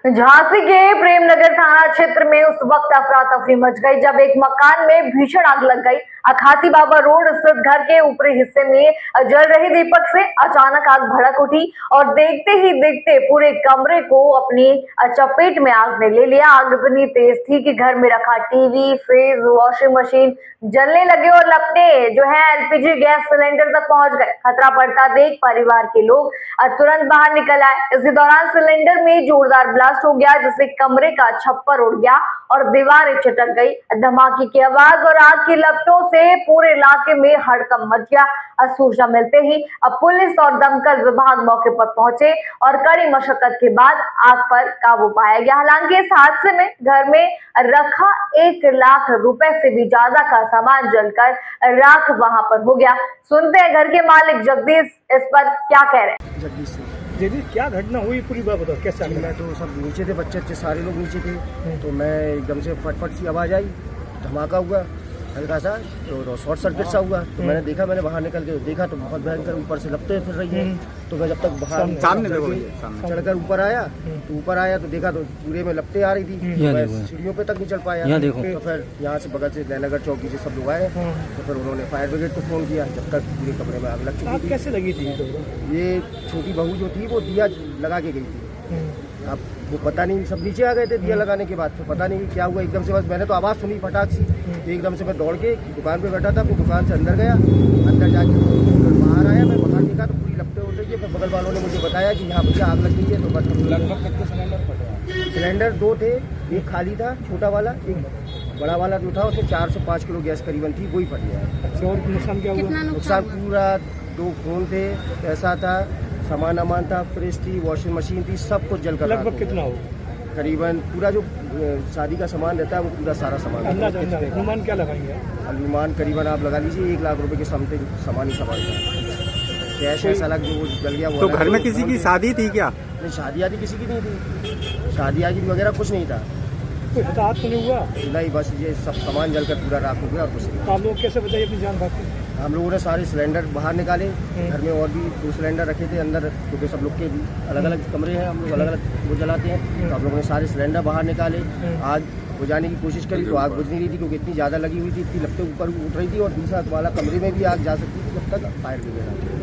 झांसी के प्रेमनगर थाना क्षेत्र में उस वक्त अफरा तफरी मच गई जब एक मकान में भीषण आग लग गई। अखाती बाबा रोड स्थित घर के ऊपरी हिस्से में जल रही दीपक से अचानक आग भड़क उठी और देखते ही देखते पूरे कमरे को अपनी चपेट में आग ने ले लिया। आग इतनी तेज थी कि घर में रखा टीवी, फ्रिज, वॉशिंग मशीन जलने लगे और लपटे जो है एलपीजी गैस सिलेंडर तक पहुंच गए। खतरा बढ़ता देख परिवार के लोग तुरंत बाहर निकल आए। इसी दौरान सिलेंडर में जोरदार ब्लास्ट हो गया जिससे कमरे का छप्पर उड़ गया और दीवारें चटक गई। धमाके की आवाज और आग की लपटों से पूरे इलाके में हड़कंप मच गया। सूचना मिलते ही अब पुलिस और दमकल विभाग मौके पर पहुंचे और कड़ी मशक्कत के बाद आग पर काबू पाया गया। हालांकि इस हादसे में घर में रखा 1 लाख रुपए से भी ज्यादा का सामान जलकर राख वहां पर हो गया। सुनते हैं घर के मालिक जगदीश इस पर क्या कह रहे हैं। जगदीश दीदी क्या घटना हुई पूरी बात बताओ कैसे? मैं तो सब नीचे थे, बच्चे सारे लोग नीचे थे, तो मैं एकदम से फटफट सी आवाज़ आई, धमाका हुआ हल्का सा, तो शॉर्ट सर्किट सा हुआ। तो मैंने देखा, मैंने बाहर निकल के देखा तो बहुत भयंकर ऊपर से लपटें फिर रही है। तो मैं जब तक बाहर चढ़कर ऊपर आया तो देखा तो पूरे में लपटें आ रही थी। मैं सीढ़ियों पे तक नहीं चढ़ पाया। तो फिर यहाँ से बगल से जयनगर चौकी से सब लोग आए, तो फिर उन्होंने फायर ब्रिगेड को फ़ोन किया। जब तक पूरे कमरे में आग लग चुकी थी। कैसे लगी थी? ये छोटी बहू जो थी वो दिया लगा के गई थी। अब वो पता नहीं, सब नीचे आ गए थे दिया लगाने के बाद, फिर पता नहीं क्या हुआ एकदम से। बस मैंने तो आवाज़ सुनी फटाक सी, तो एकदम से मैं दौड़ के दुकान पे बैठा था, अपनी दुकान से अंदर गया। अंदर जाके बाहर आया, मैं बाहर देखा तो पूरी लपटें उड़ रही है। फिर बगल वालों ने मुझे बताया कि यहाँ भैया आग लग गई है। तो बस लगभग कितने सिलेंडर फटे? सिलेंडर 2 थे, एक खाली था छोटा वाला, एक बड़ा वाला जो था उसमें 4 से 5 किलो गैस करीबन थी, वही फट गया। और नुकसान क्या हुआ? नुकसान पूरा 2 फोन थे, पैसा था, सामान था, फ्रिज थी, वॉशिंग मशीन थी, सब कुछ जलकर। लगभग कितना हो? करीबन पूरा जो शादी का सामान रहता है वो पूरा सारा सामान। अनुमान क्या लगाएंगे? अनुमान करीबन आप लगा लीजिए 1 लाख रुपए के समथिंग सामान ही सामान था। कैश ऐसा लग जो जल गया वो। तो घर में किसी की शादी थी क्या? नहीं, शादी आदि किसी की नहीं थी, शादी आदि वगैरह कुछ नहीं था। हाथ तो नहीं हुआ? नहीं, बस ये सब सामान जलकर पूरा राख हो गया और कुछ नहीं। आप लोग कैसे बचाइए अपनी जान बाकी? हम लोगों ने सारे सिलेंडर बाहर निकाले। घर में और भी 2 सिलेंडर रखे थे अंदर, क्योंकि सब लोग के अलग अलग कमरे हैं, हम लोग अलग अलग वो जलाते हैं। तो हम लोगों ने सारे सिलेंडर बाहर निकाले, आग बुझाने की कोशिश करी तो आग बुझ नहीं रही थी, क्योंकि इतनी ज़्यादा लगी हुई थी, इतनी लपटें ऊपर उठ रही थी और दूसरा वाला कमरे में भी आग जा सकती थी जब तक फायर ब्रिगेड।